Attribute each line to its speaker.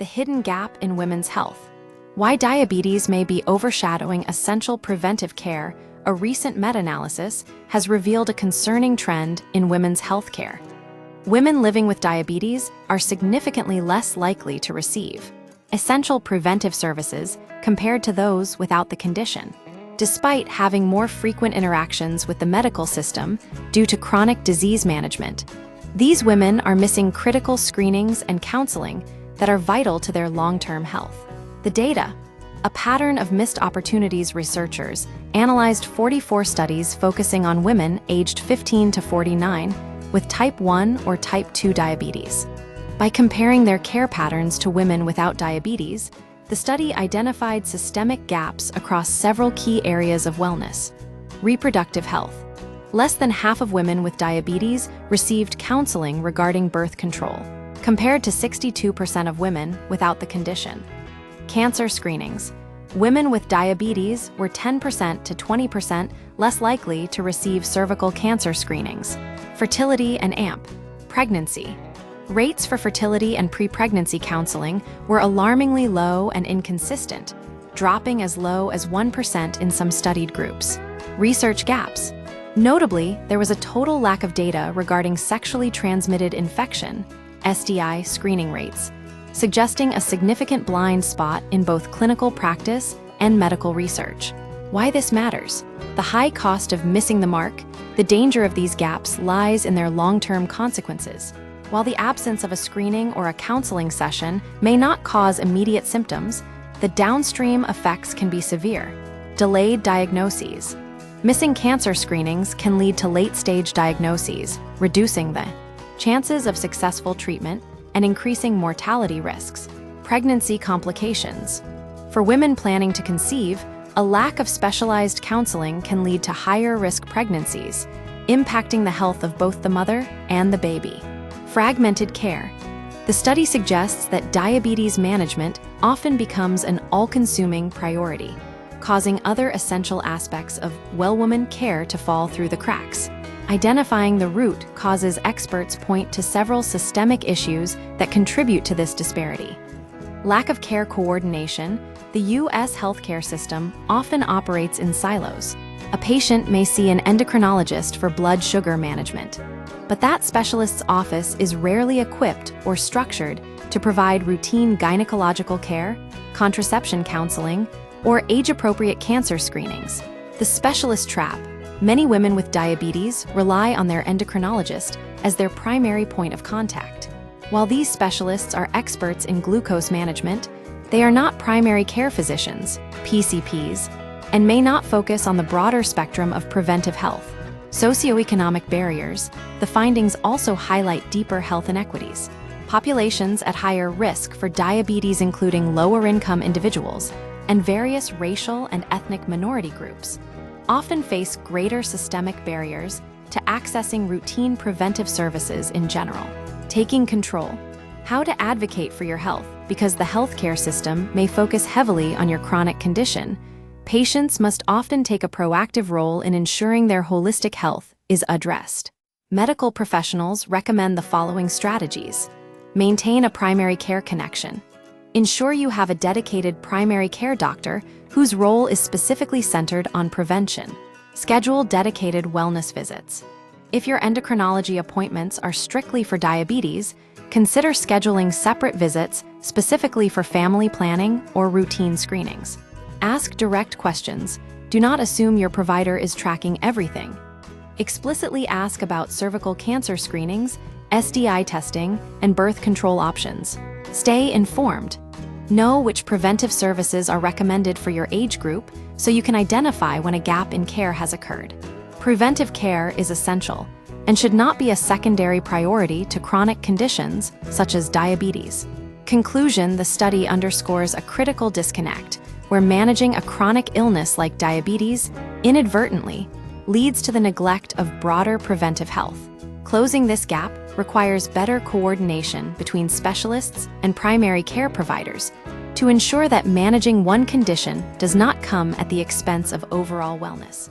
Speaker 1: the hidden gap in women's health. Why diabetes may be overshadowing essential preventive care, a recent meta-analysis has revealed a concerning trend in women's health care. Women living with diabetes are significantly less likely to receive essential preventive services compared to those without the condition, despite having more frequent interactions with the medical system due to chronic disease management. These women are missing critical screenings and counseling that are vital to their long-term health. The data, a pattern of missed opportunities. Researchers analyzed 44 studies focusing on women aged 15 to 49 with type 1 or type 2 diabetes. By comparing their care patterns to women without diabetes, the study identified systemic gaps across several key areas of wellness. Reproductive health. Less than half of women with diabetes received counseling regarding birth control, compared to 62% of women without the condition. Cancer screenings. Women with diabetes were 10% to 20% less likely to receive cervical cancer screenings. Fertility and pregnancy. Rates for fertility and pre-pregnancy counseling were alarmingly low and inconsistent, dropping as low as 1% in some studied groups. Research gaps. Notably, there was a total lack of data regarding sexually transmitted infection, STI, screening rates, suggesting a significant blind spot in both clinical practice and medical research. Why this matters? The high cost of missing the mark. The danger of these gaps lies in their long-term consequences. While the absence of a screening or a counseling session may not cause immediate symptoms, the downstream effects can be severe. Delayed diagnoses. Missing cancer screenings can lead to late-stage diagnoses, reducing the chances of successful treatment and increasing mortality risks. Pregnancy complications. For women planning to conceive, a lack of specialized counseling can lead to higher-risk pregnancies, impacting the health of both the mother and the baby. Fragmented care. The study suggests that diabetes management often becomes an all-consuming priority, causing other essential aspects of woman care to fall through the cracks. Identifying the root causes experts point to several systemic issues that contribute to this disparity. Lack of care coordination. The U.S. healthcare system often operates in silos. A patient may see an endocrinologist for blood sugar management, but that specialist's office is rarely equipped or structured to provide routine gynecological care, contraception counseling, or age-appropriate cancer screenings. The specialist trap. Many women with diabetes rely on their endocrinologist as their primary point of contact. While these specialists are experts in glucose management, they are not primary care physicians, PCPs, and may not focus on the broader spectrum of preventive health. Socioeconomic barriers. The findings also highlight deeper health inequities. Populations at higher risk for diabetes, including lower-income individuals and various racial and ethnic minority groups, often face greater systemic barriers to accessing routine preventive services in general. Taking control. How to advocate for your health. Because the healthcare system may focus heavily on your chronic condition, patients must often take a proactive role in ensuring their holistic health is addressed. Medical professionals recommend the following strategies. Maintain a primary care connection. Ensure you have a dedicated primary care doctor whose role is specifically centered on prevention. Schedule dedicated wellness visits. If your endocrinology appointments are strictly for diabetes, consider scheduling separate visits specifically for family planning or routine screenings. Ask direct questions. Do not assume your provider is tracking everything. Explicitly ask about cervical cancer screenings, STI testing, and birth control options. Stay informed. Know which preventive services are recommended for your age group so you can identify when a gap in care has occurred. Preventive care is essential and should not be a secondary priority to chronic conditions such as diabetes. Conclusion. The study underscores a critical disconnect where managing a chronic illness like diabetes inadvertently leads to the neglect of broader preventive health. Closing this gap requires better coordination between specialists and primary care providers to ensure that managing one condition does not come at the expense of overall wellness.